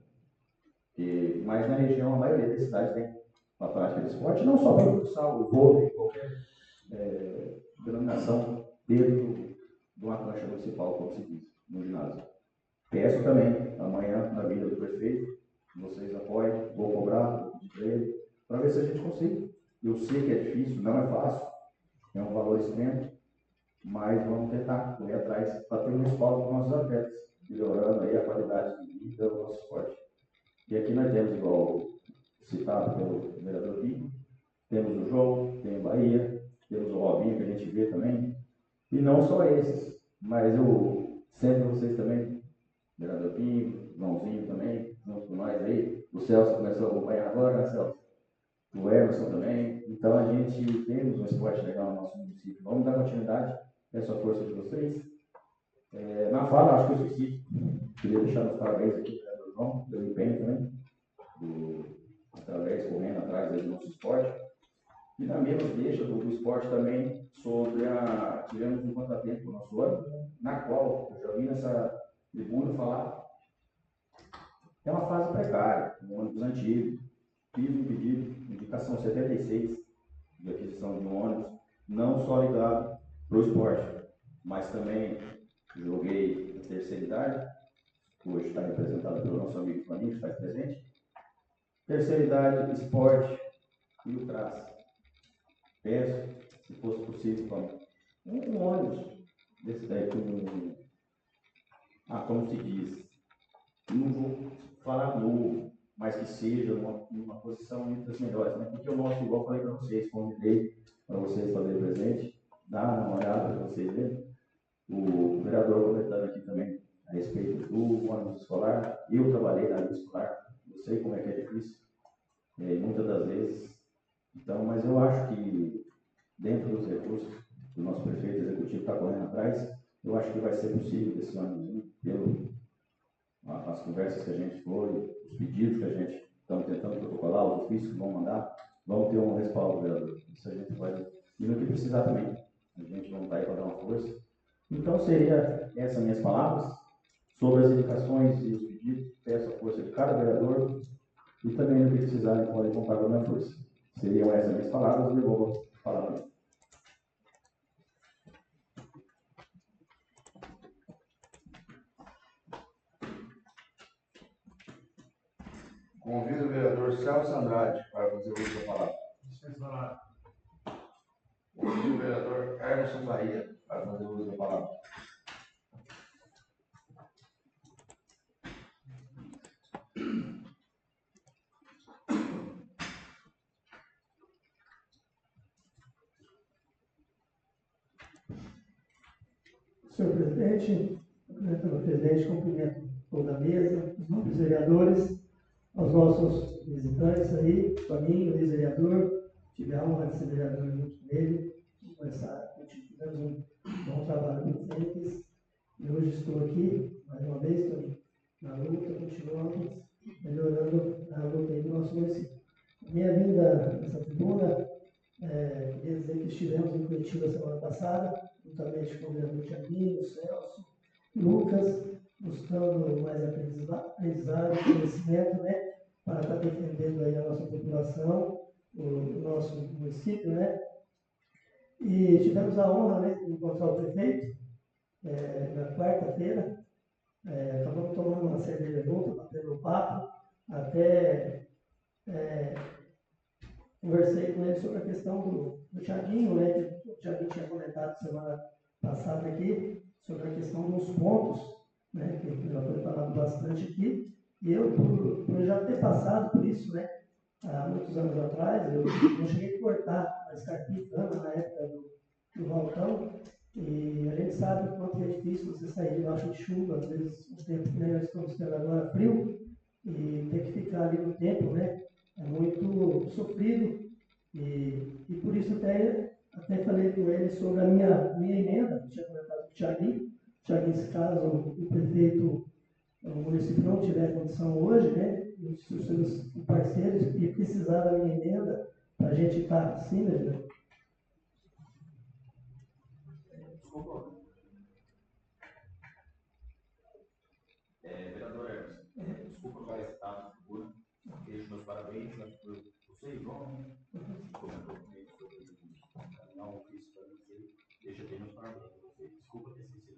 Mas na região, a maioria das cidades tem uma prática de esporte, não só para o futsal, o vôlei, qualquer denominação dentro de uma cancha municipal, como se diz, no ginásio. Peço também, amanhã, na vida do prefeito, que vocês apoiem, vou cobrar, vou pedir para ele, para ver se a gente consegue. Eu sei que é difícil, não é fácil, é um valor extremo, mas vamos tentar correr atrás para ter um respaldo para os nossos atletas, melhorando aí a qualidade de vida do nosso esporte. E aqui nós temos, igual citado pelo vereador Pinho, temos o João, tem o Bahia, temos o Robinho, que a gente vê também, e não só esses, mas eu sempre vocês também, vereador Pinho, Joãozinho também, junto com nós aí, o Celso começou a acompanhar agora, né, Celso? O Emerson também. Então a gente temos um esporte legal no nosso município. Vamos dar continuidade a essa força de vocês. Na fala, acho que eu esqueci. Queria deixar meus parabéns aqui para o vereador João, pelo empenho também, através, correndo atrás do nosso esporte. E na mesma deixa do esporte também sobre tivemos um contratempo no nosso ano, na qual eu já vi nessa tribuna falar, é uma fase precária, um ônibus antigo. Fiz um pedido, indicação 76, de aquisição de um ônibus, não só ligado para o esporte, mas também joguei a terceira idade, que hoje está representado pelo nosso amigo Flamingo, que está presente. Terceira idade, esporte e o traço. Peço, se fosse possível, um ônibus desse daí, como se diz, não vou falar novo, mas que seja uma posição entre as melhores, né? Porque o nosso, igual eu falei para vocês, convidei para vocês fazerem presente, dar uma olhada para vocês verem. O vereador comentando aqui também a respeito do ônibus escolar. Eu trabalhei na área escolar, eu sei como é que é difícil, muitas das vezes. Então, mas eu acho que dentro dos recursos que o nosso prefeito executivo está correndo atrás, eu acho que vai ser possível esse ônibus, as conversas que a gente foi, os pedidos que a gente está tentando protocolar, os ofícios que vão mandar, vamos ter um respaldo, vereador. Isso a gente vai. E no que precisar também. A gente não está aí para dar uma força. Então, seria essas minhas palavras sobre as indicações e os pedidos. Peço a força de cada vereador e também no que precisarem, podem contar com a minha força. Seriam essas minhas palavras e eu vou falar. Convido o vereador Celso Andrade para fazer uso da palavra. Convido o vereador Emerson Bahia para fazer uso da palavra. Senhor presidente, cumprimento toda a mesa, os nossos vereadores, aos nossos visitantes aí, Toninho, ex-vereador, tive a honra de ser vereador junto com ele, tivemos um bom trabalho com vocês, e hoje estou aqui, mais uma vez, Toninho, na luta, continuamos melhorando a luta aí do nosso município. Minha vinda nessa tribuna, queria dizer que estivemos em Curitiba semana passada, juntamente com o vereador Thiaguinho, Celso, Lucas, buscando mais aprendizado, conhecimento, né, para estar defendendo aí a nossa população, o nosso município, né. E tivemos a honra, né, de encontrar o prefeito na quarta-feira, acabamos tomando uma cerveja junto, batendo um papo, até conversei com ele sobre a questão do Thiaguinho, né, que o Thiaguinho tinha comentado semana passada aqui, sobre a questão dos pontos, né, que já foi falado bastante aqui, e eu, por já ter passado por isso, né, há muitos anos atrás, eu não cheguei a cortar a escarpicana na época do Valtão, e a gente sabe o quanto é difícil você sair debaixo de chuva, às vezes um tempo que nem nós estamos tendo agora frio, e ter que ficar ali no tempo, né, é muito sofrido, e por isso até falei com ele sobre a minha emenda, que tinha comentado com o Thiaguinho, se caso o prefeito, o município não tiver condição hoje, né, os seus parceiros, e precisar da minha emenda, para a gente estar assim, né? Vereador Emerson, desculpa não estar na figura, deixo meus parabéns, acho que você e João, comentou comigo sobre não fiz para você, deixa bem meus parabéns para você, desculpa ter esquecido.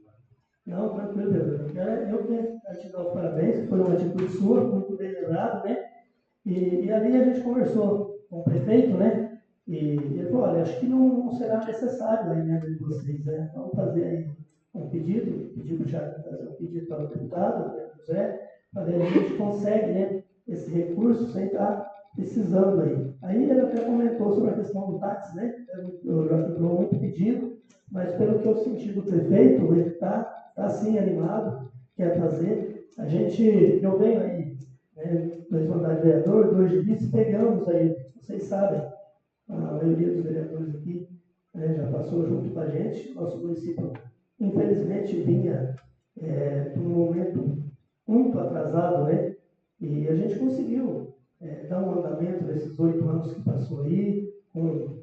Não, tranquilo, vereador. Eu quero te dar os parabéns, foi uma atitude sua, muito bem lembrado, né? E ali a gente conversou com o prefeito, né? E ele falou, olha, acho que não será necessário a emenda de vocês, né? Vamos fazer aí um pedido, pedir para o Thiago fazer um pedido para o deputado, né, José, para ver se a gente consegue, né, esse recurso sem estar precisando aí. Aí ele até comentou sobre a questão do táxi, né? Eu já ficou muito pedido, mas pelo que eu senti do prefeito, ele está sim animado, quer fazer. Eu venho aí, né, 2 mandatos de vereador, 2 de vice, pegamos aí, vocês sabem, a maioria dos vereadores aqui, né, já passou junto com a gente. Nosso município, infelizmente, vinha por um momento muito atrasado, né? E a gente conseguiu dar um andamento nesses 8 anos que passou aí, com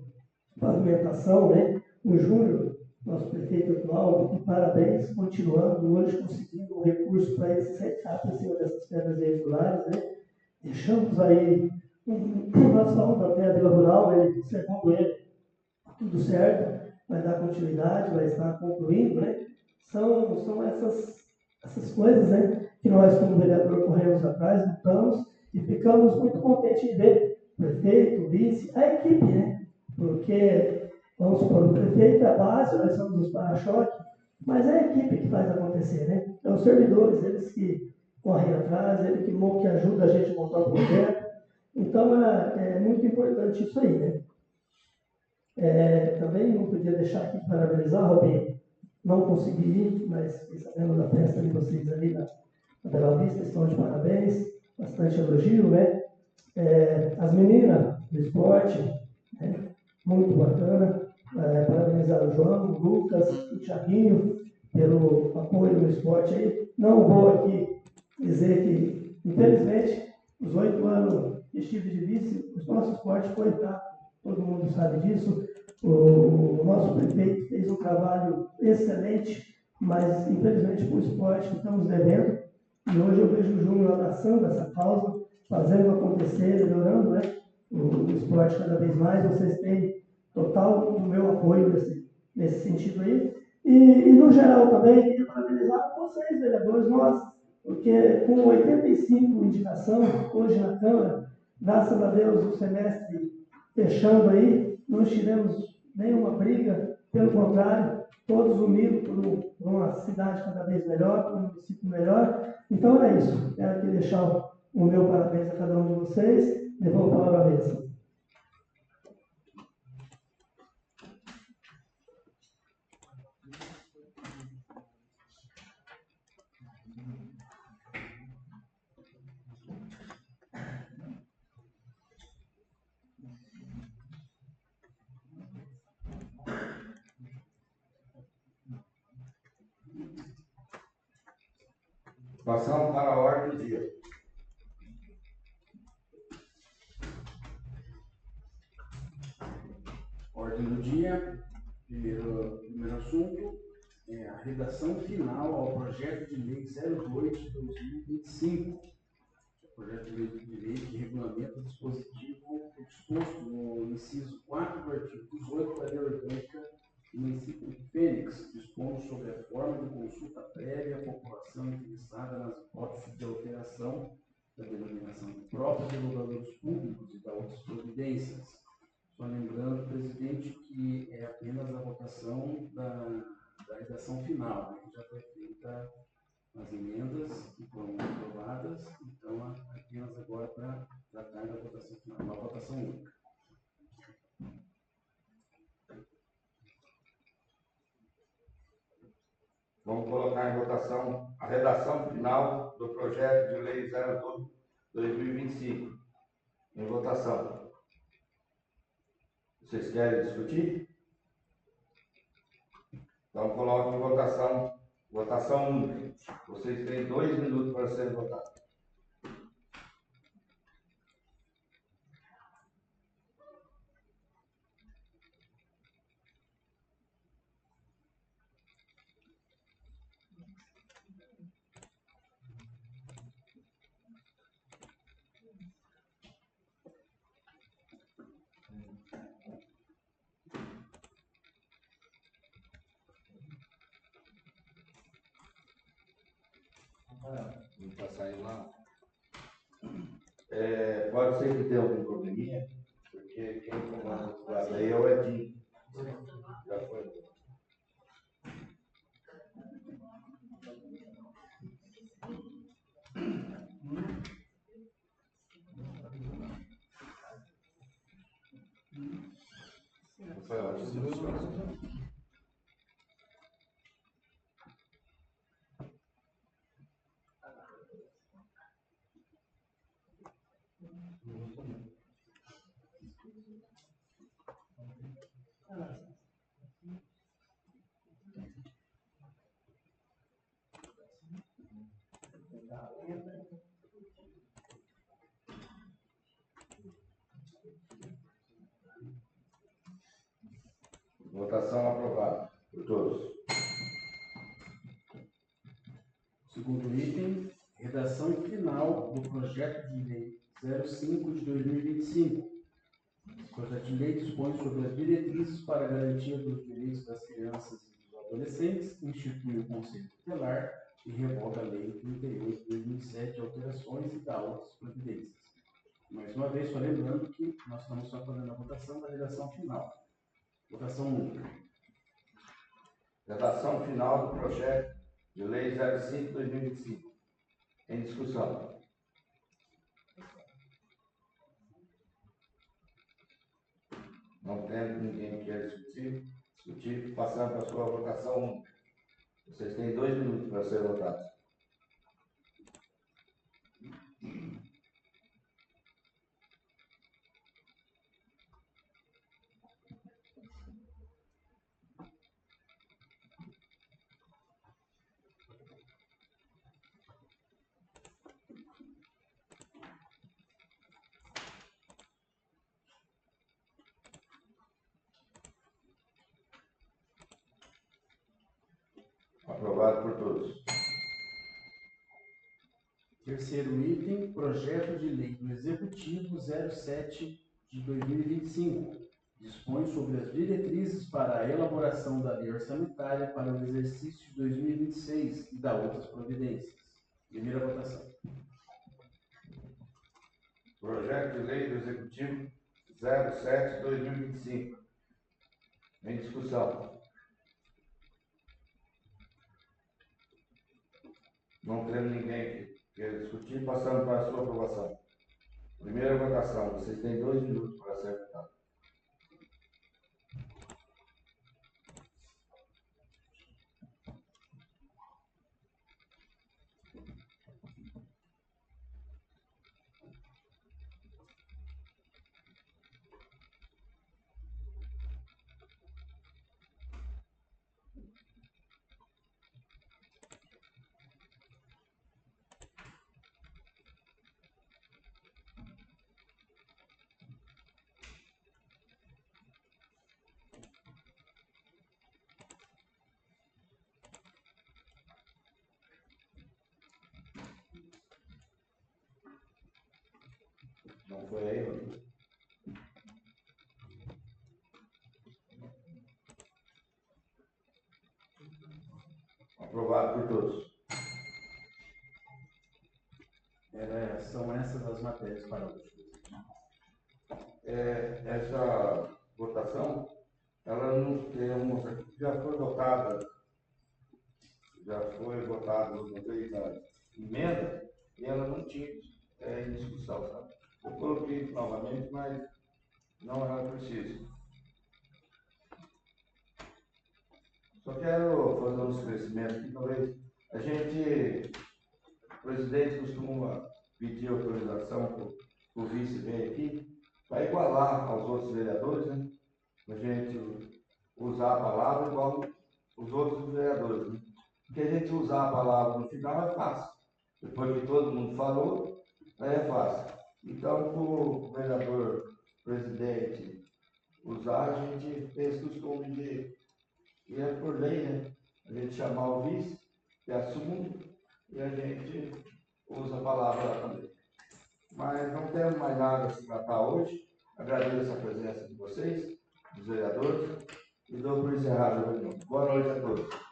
pavimentação, né? O Júnior, nosso prefeito atual, e parabéns, continuando hoje conseguindo um recurso para esse setup em cima dessas pedras irregulares, né? Deixamos aí nós falamos até a Vila Rural, segundo ele, tudo certo, vai dar continuidade, vai estar concluindo, né? São essas coisas, né, que nós, como vereador, corremos atrás, lutamos e ficamos muito contentes de ver o prefeito, o vice, a equipe, né? Porque, vamos supor, o prefeito é a base, nós somos os para-choque, mas é a equipe que faz acontecer, né? É os servidores, eles que correm atrás, eles que ajudam a gente a montar o projeto. Então, é muito importante isso aí, né? Também não podia deixar aqui de parabenizar, Robinho. Não consegui ir, mas fiquei sabendo da festa de vocês ali na Bela Vista, estão de parabéns, bastante elogio, né? As meninas do esporte, né? Muito bacana. Parabenizar o João, o Lucas, o Thiaguinho, pelo apoio no esporte aí. Não vou aqui dizer que, infelizmente, os 8 anos que estive de vice, o nosso esporte foi fraco, todo mundo sabe disso. O nosso prefeito fez um trabalho excelente, mas infelizmente para o esporte estamos devendo. E hoje eu vejo o Júnior abraçando essa causa, fazendo acontecer, melhorando, né, o esporte cada vez mais. Vocês têm total o meu apoio nesse sentido aí. E no geral também, queria parabenizar vocês, vereadores. Nós porque com 85 indicações, hoje na Câmara, graças a Deus, o semestre fechando aí, não tivemos nenhuma briga, pelo contrário, todos unidos por uma cidade cada vez melhor, por um município melhor. Então é isso. Quero aqui deixar o meu parabéns a cada um de vocês. Devolvo a palavra à mesa. Passamos para a ordem do dia. Ordem do dia, primeiro assunto, é a redação final ao projeto de lei 02 de 2025. Projeto de lei que regulamenta o dispositivo disposto no inciso 4 do artigo 18 da Lei Orgânica do município de Fênix, dispondo sobre a forma de consulta prévia à população interessada nas hipóteses de alteração da denominação própria de locadores públicos e da outras providências. Só lembrando, presidente, que é apenas a votação da redação final, né, que já foi feita as emendas que foram aprovadas, então apenas agora para tratar da votação final, uma votação única. Vamos colocar em votação a redação final do projeto de lei 02/2025. Em votação. Vocês querem discutir? Então, coloque em votação. Votação única. Vocês têm 2 minutos para ser votados. Não está saindo lá? Pode ser que tenha algum probleminha, porque quem comanda o lado aí é o Edinho. Já foi. Votação aprovada por todos. Segundo item, redação final do projeto de lei 05 de 2025. O projeto de lei dispõe sobre as diretrizes para a garantia dos direitos das crianças e dos adolescentes, institui o Conselho Tutelar e revoga a Lei 38 de 2007 de alterações e dá outras providências. Mais uma vez, só lembrando que nós estamos só fazendo a votação da redação final. Votação única. Redação final do projeto de lei 05/2025. Em discussão. Não tendo ninguém que queira discutir, passando para a sua votação única. Vocês têm 2 minutos para ser votados. Aprovado por todos. Terceiro item, projeto de lei do Executivo 07 de 2025. Dispõe sobre as diretrizes para a elaboração da lei orçamentária para o exercício de 2026 e dá outras providências. Primeira votação. Projeto de Lei do Executivo 07/2025. Em discussão. Não tendo ninguém que queira discutir, passando para a sua aprovação. Primeira votação. Vocês têm 2 minutos para ser votado. Não foi aí, Rodrigo? Aprovado por todos. São essas as matérias para hoje. Essa votação, ela não temos, já foi votada uma vez a emenda e ela não tinha em discussão, sabe? Eu coloquei novamente, mas não era preciso. Só quero fazer um esclarecimento aqui, talvez a gente, o presidente costuma pedir autorização para o vice vir aqui, para igualar aos outros vereadores, né? A gente usar a palavra igual os outros vereadores, né? Porque a gente usar a palavra no final é fácil. Depois que todo mundo falou, aí é fácil. Então, para o vereador presidente usar, a gente tem esse costume de, e é por lei, né? A gente chamar o vice, que assume, e a gente usa a palavra lá também. Mas não temos mais nada a se tratar hoje. Agradeço a presença de vocês, dos vereadores, e dou por encerrado a reunião. Boa noite a todos.